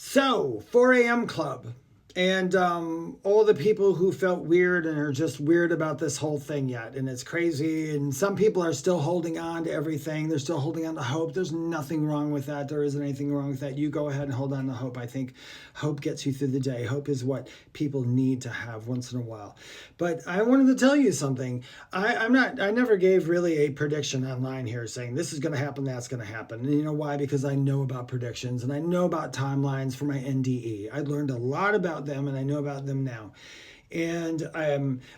So, 4 a.m. Club. And all the people who felt weird and are just weird about this whole thing yet. And it's crazy. And some people are still holding on to everything. They're still holding on to hope. There's nothing wrong with that. There isn't anything wrong with that. You go ahead and hold on to hope. I think hope gets you through the day. Hope is what people need to have once in a while. But I wanted to tell you something. I never gave really a prediction online here saying this is going to happen, that's going to happen. And you know why? Because I know about predictions and I know about timelines for my NDE. I learned a lot about them and I know about them now. And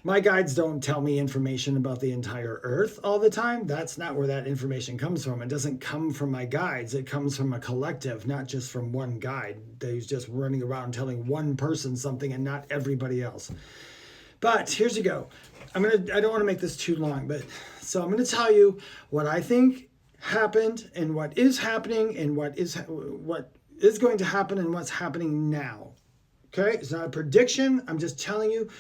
my guides don't tell me information about the entire earth all the time. That's not where that information comes from. It doesn't come from my guides. It comes from a collective, not just from one guide who's just running around telling one person something and not everybody else. But here's you go. I don't want to make this too long, but so I'm going to tell you what I think happened and what is happening and what is going to happen and what's happening now. Okay, it's not a prediction. I'm just telling you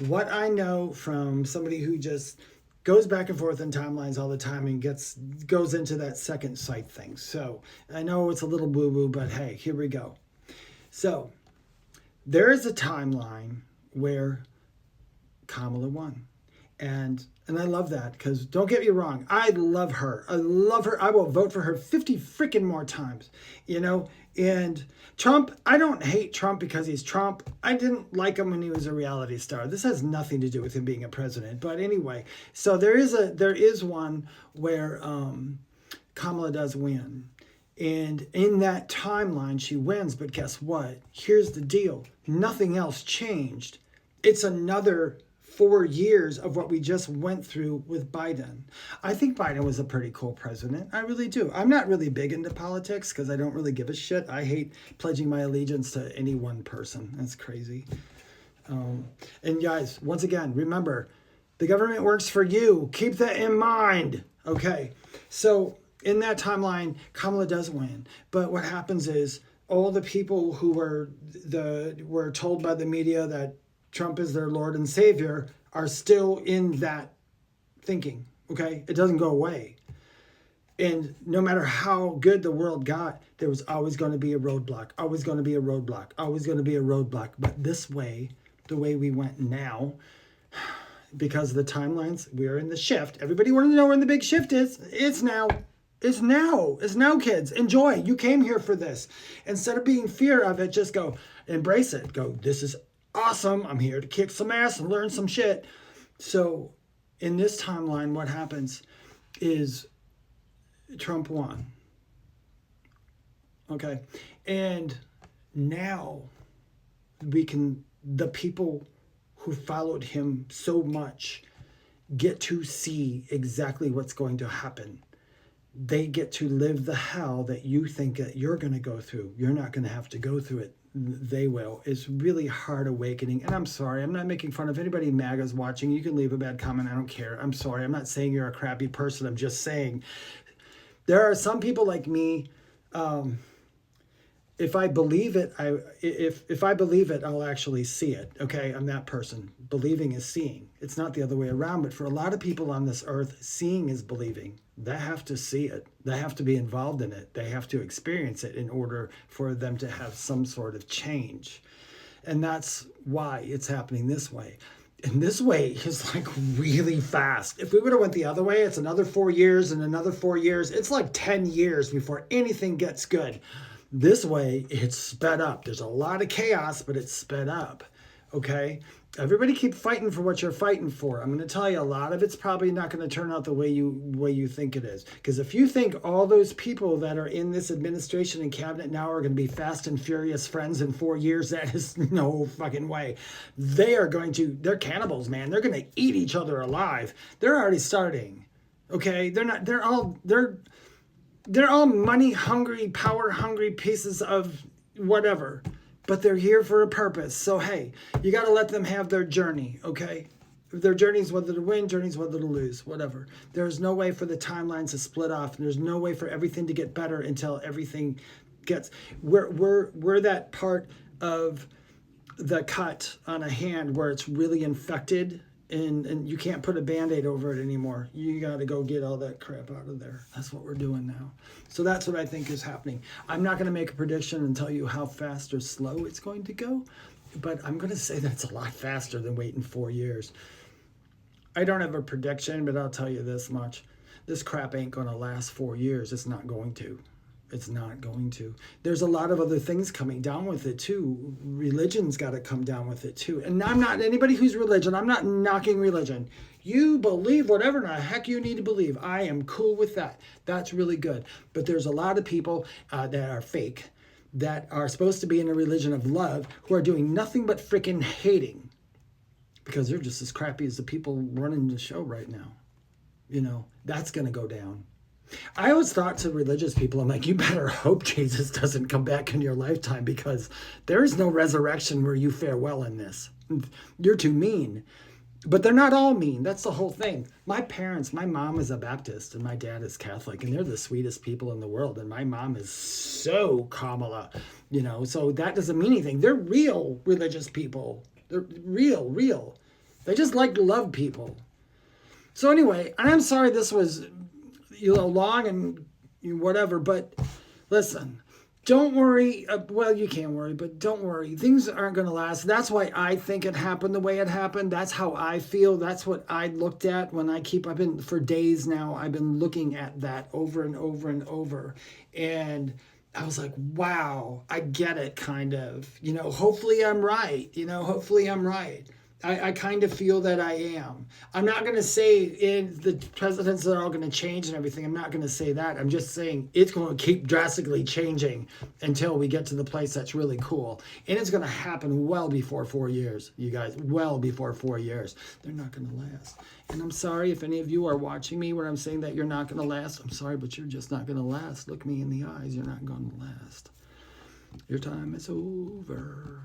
what I know from somebody who just goes back and forth in timelines all the time and goes into that second sight thing. So I know it's a little boo-boo, but hey, here we go. So there is a timeline where Kamala won. And I love that because don't get me wrong, I love her. I love her. I will vote for her 50 freaking more times, And Trump, I don't hate Trump because he's Trump. I didn't like him when he was a reality star. This has nothing to do with him being a president. But anyway, so there is one where Kamala does win. And in that timeline, she wins. But guess what? Here's the deal. Nothing else changed. It's another 4 years of what we just went through with Biden. I think Biden was a pretty cool president. I really do. I'm not really big into politics because I don't really give a shit. I hate pledging my allegiance to any one person. That's crazy. And guys, once again, remember, the government works for you. Keep that in mind. Okay. So in that timeline, Kamala does win. But what happens is all the people who were told by the media that Trump is their Lord and Savior are still in that thinking, okay? It doesn't go away. And no matter how good the world got, there was always going to be a roadblock, always going to be a roadblock, always going to be a roadblock. But this way, the way we went now, because of the timelines, we're in the shift. Everybody wanted to know when the big shift is. It's now. It's now. It's now, kids. Enjoy. You came here for this. Instead of being fear of it, just go embrace it. Go, this is awesome. I'm here to kick some ass and learn some shit. So in this timeline, what happens is Trump won. Okay. And now the people who followed him so much get to see exactly what's going to happen. They get to live the hell that you think that you're going to go through. You're not going to have to go through it. They will. It's really hard awakening. And I'm sorry, I'm not making fun of anybody MAGA's watching. You can leave a bad comment. I don't care. I'm sorry. I'm not saying you're a crappy person. I'm just saying there are some people like me. If I believe it, if I believe it, I'll actually see it. Okay, I'm that person. Believing is seeing. It's not the other way around. But for a lot of people on this earth, seeing is believing. They have to see it. They have to be involved in it. They have to experience it in order for them to have some sort of change. And that's why it's happening this way. And this way is like really fast. If we would have went the other way, it's another 4 years and another 4 years. It's like 10 years before anything gets good. This way, it's sped up. There's a lot of chaos, but it's sped up. Okay? Everybody keep fighting for what you're fighting for. I'm going to tell you, a lot of it's probably not going to turn out the way you think it is. Because if you think all those people that are in this administration and cabinet now are going to be fast and furious friends in 4 years, that is no fucking way. They're cannibals, man. They're going to eat each other alive. They're already starting. Okay? They're all money-hungry, power-hungry pieces of whatever. But they're here for a purpose. So, hey, you got to let them have their journey, okay? Their journey's whether to win, journey's whether to lose, whatever. There's no way for the timelines to split off. And there's no way for everything to get better until everything gets... We're that part of the cut on a hand where it's really infected and you can't put a Band-Aid over it anymore. You got to go get all that crap out of there. That's what we're doing now. So that's what I think is happening. I'm not going to make a prediction and tell you how fast or slow it's going to go, but I'm going to say that it's a lot faster than waiting 4 years. I don't have a prediction, but I'll tell you this much. This crap ain't going to last 4 years. It's not going to. It's not going to. There's a lot of other things coming down with it too. Religion's got to come down with it too. And I'm not, anybody who's religion, I'm not knocking religion. You believe whatever the heck you need to believe. I am cool with that. That's really good. But there's a lot of people that are fake, that are supposed to be in a religion of love, who are doing nothing but freaking hating, because they're just as crappy as the people running the show right now. You know, that's going to go down. I always thought to religious people, I'm like, you better hope Jesus doesn't come back in your lifetime, because there is no resurrection where you fare well in this. You're too mean. But they're not all mean. That's the whole thing. My parents, my mom is a Baptist and my dad is Catholic, and they're the sweetest people in the world. And my mom is so Kamala, you know, so that doesn't mean anything. They're real religious people. They're real. They just like to love people. So anyway, and I'm sorry this was, you know, long and whatever, but listen, don't worry. Well, you can't worry, but don't worry. Things aren't going to last. That's why I think it happened the way it happened. That's how I feel. That's what I looked at when I've been, for days now, I've been looking at that over and over and over. And I was like, wow, I get it, kind of. You know, hopefully I'm right. You know, hopefully I'm right. I kind of feel that I am. I'm not going to say the presidents are all going to change and everything. I'm not going to say that. I'm just saying it's going to keep drastically changing until we get to the place that's really cool. And it's going to happen well before 4 years, you guys. Well before 4 years. They're not going to last. And I'm sorry if any of you are watching me where I'm saying that you're not going to last. I'm sorry, but you're just not going to last. Look me in the eyes. You're not going to last. Your time is over.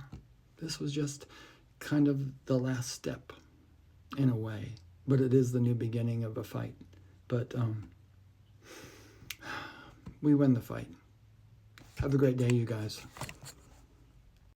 This was just kind of the last step in a way, but it is the new beginning of a fight. But we win the fight. Have a great day, you guys.